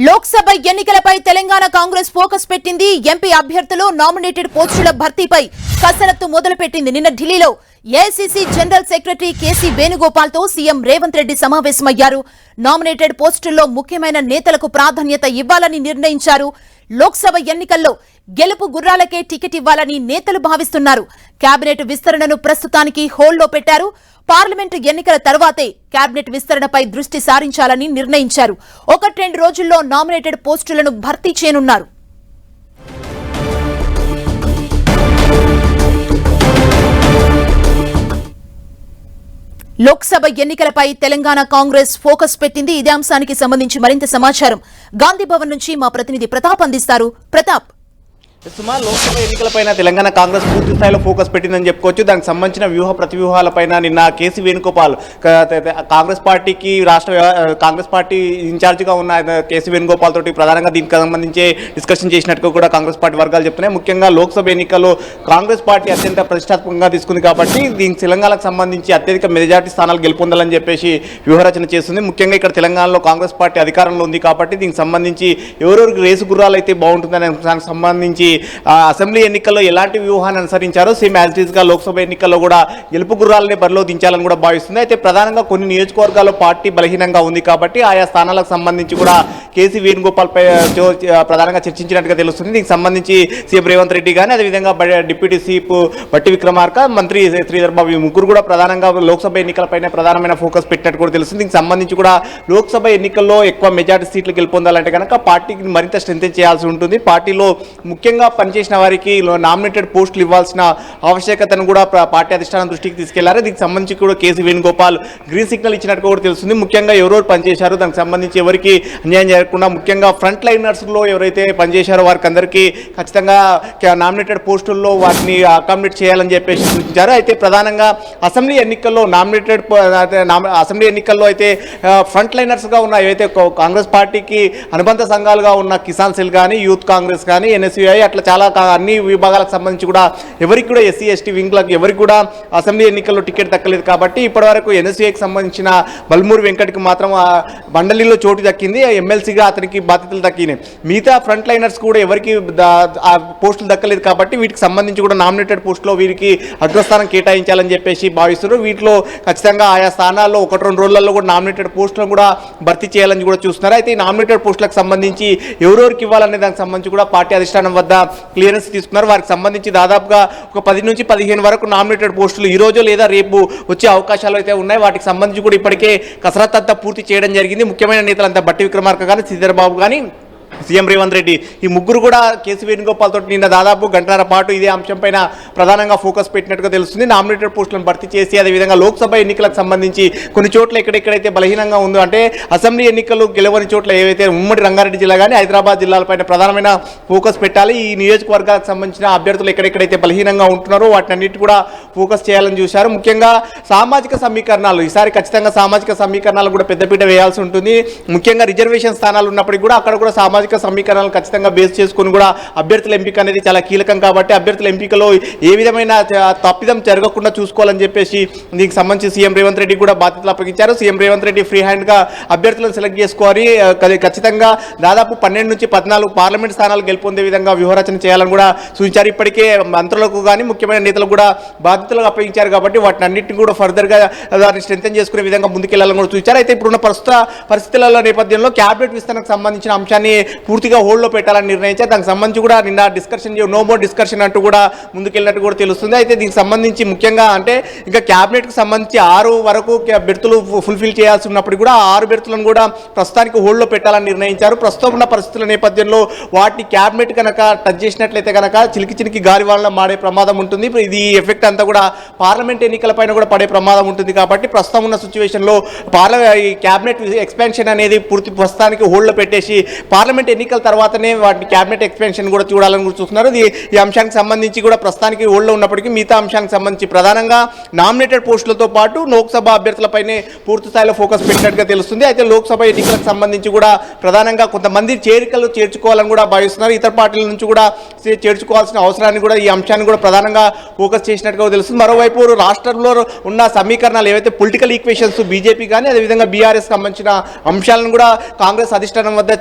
లోక్సభ ఎన్నికలపై తెలంగాణ కాంగ్రెస్ ఫోకస్ పెట్టింది. ఎంపీ అభ్యర్థులు నామినేటెడ్ పోస్టుల భర్తీపై కసరత్తు మొదలుపెట్టింది. నిన్న ఢిల్లీలో AICC general secretary KC Venugopal తో సీఎం రేవంత్ రెడ్డి సమావేశమయ్యారు. నామినేటెడ్ పోస్టుల్లో ముఖ్యమైన నేతలకు ప్రాధాన్యత ఇవ్వాలని నిర్ణయించారు. లోక్సభ ఎన్నికల్లో గెలుపు గుర్రాలకే టికెట్ ఇవ్వాలని నేతలు భావిస్తున్నారు. కేబినెట్ విస్తరణను ప్రస్తుతానికి హోల్డ్లో పెట్టారు. పార్లమెంటు ఎన్నికల తర్వాతే కేబినెట్ విస్తరణపై దృష్టి సారించాలని నిర్ణయించారు. 1-2 రోజుల్లో నామినేటెడ్ పోస్టులను భర్తీ చేయనున్నారు. లోక్సభ ఎన్నికలపై తెలంగాణ కాంగ్రెస్ ఫోకస్ పెట్టింది. ఇదే అంశానికి సంబంధించి మరింత సమాచారం గాంధీ భవన్ నుంచి మా ప్రతినిధి ప్రతాప్ అందిస్తారు. ప్రతాప్, సుమారు లోక్సభ ఎన్నికలపైన తెలంగాణ కాంగ్రెస్ పూర్తి స్థాయిలో ఫోకస్ పెట్టిందని చెప్పుకోవచ్చు. దానికి సంబంధించిన వ్యూహ ప్రతివ్యూహాలపైన నిన్న కేసీ వేణుగోపాల్ కాంగ్రెస్ పార్టీకి కాంగ్రెస్ పార్టీ ఇన్ఛార్జిగా ఉన్న కేసీ వేణుగోపాల్ తోటి ప్రధానంగా దీనికి సంబంధించి డిస్కషన్ చేసినట్టుగా కూడా కాంగ్రెస్ పార్టీ వర్గాలు చెప్తున్నాయి. ముఖ్యంగా లోక్సభ ఎన్నికల్లో కాంగ్రెస్ పార్టీ అత్యంత ప్రతిష్టాత్మకంగా తీసుకుంది కాబట్టి దీనికి తెలంగాణకు సంబంధించి అత్యధిక మెజార్టీ స్థానాలు గెలుపొందాలని చెప్పేసి వ్యూహరచన చేస్తుంది. ముఖ్యంగా ఇక్కడ తెలంగాణలో కాంగ్రెస్ పార్టీ అధికారంలో ఉంది కాబట్టి దీనికి సంబంధించి ఎవరెవరికి రేసు గుర్రాలు అయితే బాగుంటుందనే దానికి సంబంధించి అసెంబ్లీ ఎన్నికల్లో ఎలాంటి వ్యూహాన్ని అనుసరించారో సేమ్ యాజ్ ఇట్ ఈస్ గా లోక్సభ ఎన్నికల్లో కూడా గెలుపు గుర్రాలనే బరిలో దించాలని కూడా భావిస్తుంది. అయితే ప్రధానంగా కొన్ని నియోజకవర్గాల్లో పార్టీ బలహీనంగా ఉంది కాబట్టి ఆయా స్థానాలకు సంబంధించి కూడా కేసీ వేణుగోపాల్ పై ప్రధానంగా చర్చించినట్టుగా తెలుస్తుంది. దీనికి సంబంధించి సీఎం రేవంత్ రెడ్డి కానీ అదేవిధంగా డిప్యూటీ సీఎం బట్టి విక్రమార్క, మంత్రి శ్రీధర్ బాబు ఈ ముగ్గురు కూడా ప్రధానంగా లోక్సభ ఎన్నికలపైన ప్రధానమైన ఫోకస్ పెట్టినట్టు కూడా తెలుస్తుంది. దీనికి సంబంధించి కూడా లోక్సభ ఎన్నికల్లో ఎక్కువ మెజార్టీ సీట్లు గెలుపొందాలంటే కనుక పార్టీకి మరింత స్ట్రెంథెన్ చేయాల్సి ఉంటుంది. పార్టీలో ముఖ్యంగా పనిచేసిన వారికి నామినేటెడ్ పోస్టులు ఇవ్వాల్సిన ఆవశ్యకతను కూడా పార్టీ అధిష్టానం దృష్టికి తీసుకెళ్లారు. దీనికి సంబంధించి కూడా కేసీ వేణుగోపాల్ గ్రీన్ సిగ్నల్ ఇచ్చినట్టు కూడా తెలుస్తుంది. ముఖ్యంగా ఎవరెవరు పనిచేశారు, దానికి సంబంధించి ఎవరికి అన్యాయం జరగకుండా ముఖ్యంగా ఫ్రంట్ లైనర్స్లో ఎవరైతే పనిచేశారో వారికి అందరికీ ఖచ్చితంగా నామినేటెడ్ పోస్టుల్లో వాటిని అకామిడేట్ చేయాలని చెప్పేసి సూచించారు. అయితే ప్రధానంగా అసెంబ్లీ ఎన్నికల్లో అసెంబ్లీ ఎన్నికల్లో అయితే ఫ్రంట్ లైనర్స్గా ఉన్న ఏవైతే కాంగ్రెస్ పార్టీకి అనుబంధ సంఘాలుగా ఉన్న కిసాన్ సెల్ కానీ, యూత్ కాంగ్రెస్ కానీ, ఎన్ఎస్యుఐ అట్లా చాలా అన్ని విభాగాలకు సంబంధించి కూడా ఎవరికి కూడా ఎస్సీ ఎస్టీ వింగ్లకు ఎవరికి కూడా అసెంబ్లీ ఎన్నికల్లో టికెట్ దక్కలేదు కాబట్టి ఇప్పటివరకు ఎన్ఎస్యుఐకి సంబంధించిన బల్మూరి వెంకట్కి మాత్రం మండలిలో చోటు దక్కింది. ఎమ్మెల్సీగా అతనికి బాధ్యతలు దక్కినాయి. మిగతా ఫ్రంట్ లైనర్స్ కూడా ఎవరికి పోస్టులు దక్కలేదు కాబట్టి వీటికి సంబంధించి కూడా నామినేటెడ్ పోస్టులో వీరికి అగ్రస్థానం కేటాయించాలని చెప్పేసి భావిస్తున్నారు. వీటిలో ఖచ్చితంగా ఆయా స్థానాల్లో 1-2 రోజులలో కూడా నామినేటెడ్ పోస్టులను కూడా భర్తీ చేయాలని కూడా చూస్తున్నారు. అయితే ఈ నామినేటెడ్ పోస్టులకు సంబంధించి ఎవరెవరికి ఇవ్వాలనే దానికి సంబంధించి కూడా పార్టీ అధిష్టానం వద్ద క్లియరెన్స్ తీసుకున్నారు. వారికి సంబంధించి దాదాపుగా ఒక 10 నుంచి 15 వరకు నామినేటెడ్ పోస్టులు ఈ రోజు లేదా రేపు వచ్చే అవకాశాలు అయితే ఉన్నాయి. వాటికి సంబంధించి కూడా ఇప్పటికే కసరత్తు అంతా పూర్తి చేయడం జరిగింది. ముఖ్యమైన నేతలంతా బట్టి విక్రమార్క కానీ, శ్రీధర్ బాబు కానీ, సీఎం రేవంత్ రెడ్డి ఈ ముగ్గురు కూడా కేసీ వేణుగోపాల్ తోటి నిన్న దాదాపు గంటన్నర పాటు ఇదే అంశంపైన ప్రధానంగా ఫోకస్ పెట్టినట్టుగా తెలుస్తుంది. నామినేటెడ్ పోస్టులను భర్తీ చేసి అదేవిధంగా లోక్సభ ఎన్నికలకు సంబంధించి కొన్ని చోట్ల ఎక్కడెక్కడైతే బలహీనంగా ఉందో అంటే అసెంబ్లీ ఎన్నికలు గెలవని చోట్ల ఏవైతే ఉమ్మడి రంగారెడ్డి జిల్లా కానీ హైదరాబాద్ జిల్లాలపైన ప్రధానమైన ఫోకస్ పెట్టాలి. ఈ నియోజకవర్గాలకు సంబంధించిన అభ్యర్థులు ఎక్కడెక్కడైతే బలహీనంగా ఉంటున్నారో వాటిని అన్నిటి కూడా ఫోకస్ చేయాలని చూశారు. ముఖ్యంగా సామాజిక సమీకరణాలు ఈసారి ఖచ్చితంగా సామాజిక సమీకరణాలు కూడా పెద్దపీట వేయాల్సి ఉంటుంది. ముఖ్యంగా రిజర్వేషన్ స్థానాలు ఉన్నప్పటికీ కూడా అక్కడ కూడా సామాజిక సమీకరణాలు ఖచ్చితంగా బేస్ చేసుకుని కూడా అభ్యర్థుల ఎంపిక అనేది చాలా కీలకం కాబట్టి అభ్యర్థుల ఎంపికలో ఏ విధమైన తప్పిదం జరగకుండా చూసుకోవాలని చెప్పేసి దీనికి సంబంధించి సీఎం రేవంత్ రెడ్డి కూడా బాధ్యతలు అప్పగించారు. సీఎం రేవంత్ రెడ్డి ఫ్రీ హ్యాండ్గా అభ్యర్థులను సెలెక్ట్ చేసుకోవాలి. ఖచ్చితంగా దాదాపు 12 నుంచి 14 పార్లమెంట్ స్థానాలు గెలుపొందే విధంగా వ్యూహరచన చేయాలని కూడా సూచించారు. ఇప్పటికే మంత్రులకు కానీ ముఖ్యమైన నేతలకు కూడా బాధ్యతలు అప్పగించారు కాబట్టి వాటిని అన్నింటినీ కూడా ఫర్దర్గా దాన్ని స్ట్రెంథెన్ చేసుకునే విధంగా ముందుకెళ్లాలని కూడా సూచించారు. అయితే ఇప్పుడున్న ప్రస్తుత పరిస్థితుల నేపథ్యంలో క్యాబినెట్ విస్తరణకు సంబంధించిన అంశాన్ని పూర్తిగా హోల్డ్లో పెట్టాలని నిర్ణయించారు. దానికి సంబంధించి కూడా నిన్న డిస్కషన్ నో మోర్ డిస్కషన్ అంటూ కూడా ముందుకెళ్ళినట్టు కూడా తెలుస్తుంది. అయితే దీనికి సంబంధించి ముఖ్యంగా అంటే ఇంకా క్యాబినెట్కి సంబంధించి 6 వరకు బెర్తులు ఫుల్ఫిల్ చేయాల్సి ఉన్నప్పుడు కూడా 6 బెర్తులను కూడా ప్రస్తుతానికి హోల్డ్లో పెట్టాలని నిర్ణయించారు. ప్రస్తుతం ఉన్న పరిస్థితుల నేపథ్యంలో వాటిని క్యాబినెట్ కనుక టచ్ చేసినట్లయితే కనుక చిలికి గాలి వాళ్ళ మాడే ప్రమాదం ఉంటుంది. ఇది ఎఫెక్ట్ అంతా కూడా పార్లమెంట్ ఎన్నికలపైన కూడా పడే ప్రమాదం ఉంటుంది కాబట్టి ప్రస్తుతం ఉన్న సిచ్యువేషన్లో ఈ క్యాబినెట్ ఎక్స్పాన్షన్ అనేది ప్రస్తుతానికి హోల్డ్లో పెట్టేసి పార్లమెంట్ పార్లమెంట్ ఎన్నికల తర్వాతనే వాటిని క్యాబినెట్ ఎక్స్పెన్షన్ కూడా చూడాలని కూడా చూస్తున్నారు. ఈ అంశానికి సంబంధించి కూడా ప్రస్తుతానికి ఓల్డ్లో ఉన్నప్పటికీ మిగతా అంశానికి సంబంధించి ప్రధానంగా నామినేటెడ్ పోస్టులతో పాటు లోక్సభ అభ్యర్థులపైనే పూర్తి స్థాయిలో ఫోకస్ పెట్టినట్టుగా తెలుస్తుంది. అయితే లోక్సభ ఎన్నికలకు సంబంధించి కూడా ప్రధానంగా కొంతమంది చేర్చుకోవాలని కూడా భావిస్తున్నారు. ఇతర పార్టీల నుంచి కూడా చేర్చుకోవాల్సిన అవసరాన్ని కూడా ఈ అంశాన్ని కూడా ప్రధానంగా ఫోకస్ చేసినట్టుగా తెలుస్తుంది. మరోవైపు రాష్ట్రంలో ఉన్న సమీకరణాలు ఏవైతే పొలిటికల్ ఈక్వేషన్స్ బీజేపీ కానీ అదేవిధంగా బీఆర్ఎస్ సంబంధించిన అంశాలను కూడా కాంగ్రెస్ అధిష్టానం వద్ద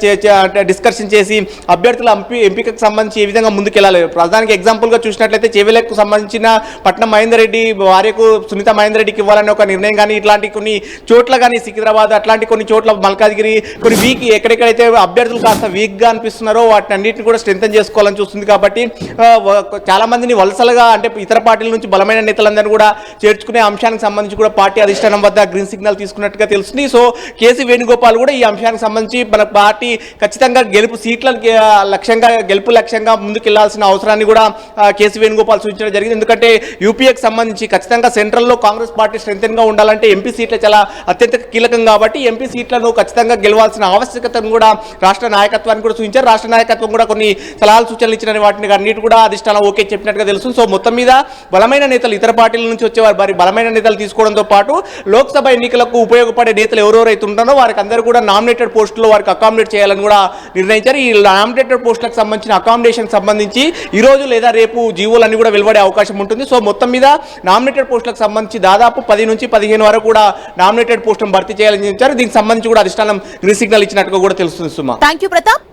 డిస్కషన్ చేసి అభ్యర్థుల ఎంపికకు సంబంధించి ఏ విధంగా ముందుకెళ్లాలి. ప్రధానికి ఎగ్జాంపుల్గా చూసినట్లయితే చేవెళ్లకు సంబంధించిన పట్నం మహేందర్ రెడ్డి భార్యకు సునీత మహేందర్ రెడ్డికి ఇవ్వాలనే ఒక నిర్ణయం కానీ ఇట్లాంటి కొన్ని చోట్ల కానీ సికింద్రాబాద్ అట్లాంటి కొన్ని చోట్ల మల్కాజ్గిరి కొన్ని వీక్ ఎక్కడెక్కడైతే అభ్యర్థులు కాస్త వీక్గా అనిపిస్తున్నారో వాటిని అన్నింటిని కూడా స్ట్రెంథన్ చేసుకోవాలని చూస్తుంది. కాబట్టి చాలా మందిని వలసలుగా అంటే ఇతర పార్టీల నుంచి బలమైన నేతలందరినీ కూడా చేర్చుకునే అంశానికి సంబంధించి కూడా పార్టీ అధిష్టానం వద్ద గ్రీన్ సిగ్నల్ తీసుకున్నట్టుగా తెలుస్తుంది. సో కేసీ వేణుగోపాల్ కూడా ఈ అంశానికి సంబంధించి మన పార్టీ ఖచ్చితంగా గెలుపు లక్ష్యంగా ముందుకెళ్లాల్సిన అవసరాన్ని కూడా కేసీ వేణుగోపాల్ సూచించడం జరిగింది. ఎందుకంటే యూపీఏకి సంబంధించి ఖచ్చితంగా సెంట్రల్లో కాంగ్రెస్ పార్టీ స్ట్రెంథన్గా ఉండాలంటే ఎంపీ సీట్లు చాలా అత్యంత కీలకం కాబట్టి ఎంపీ సీట్లను ఖచ్చితంగా గెలవాల్సిన ఆవశ్యకతను కూడా రాష్ట్ర నాయకత్వాన్ని కూడా సూచించారు. రాష్ట్ర నాయకత్వం కూడా కొన్ని సలహాలు సూచనలు ఇచ్చిన వాటిని అన్నిటి కూడా అధిష్టానం ఓకే చెప్పినట్టుగా తెలుస్తుంది. సో మొత్తం మీద బలమైన నేతలు ఇతర పార్టీల నుంచి వచ్చేవారు మరి బలమైన నేతలు తీసుకోవడంతో పాటు లోక్సభ ఎన్నికలకు ఉపయోగపడే నేతలు ఎవరెవరైతే ఉంటారో వారికి అందరూ కూడా నామినేటెడ్ పోస్టులో వారికి అకామిడేట్ చేయాలని కూడా నిర్ణయించారు. ఈ నామినేటెడ్ పోస్టులకు సంబంధించిన అకామిడేషన్ సంబంధించి ఈ రోజు లేదా రేపు జీవోలన్నీ కూడా వెలువడే అవకాశం ఉంటుంది. సో మొత్తం మీద నామినేటెడ్ పోస్టులకు సంబంధించి దాదాపు 10 నుంచి 15 వరకు కూడా నామినేటెడ్ పోస్టులను భర్తీ చేయాలని చెప్పారు. దీనికి సంబంధించి కూడా అధిష్టానం గ్రీన్ సిగ్నల్ ఇచ్చినట్టుగా కూడా తెలుస్తుంది. సుమా, థాంక్యూ ప్రతాప్.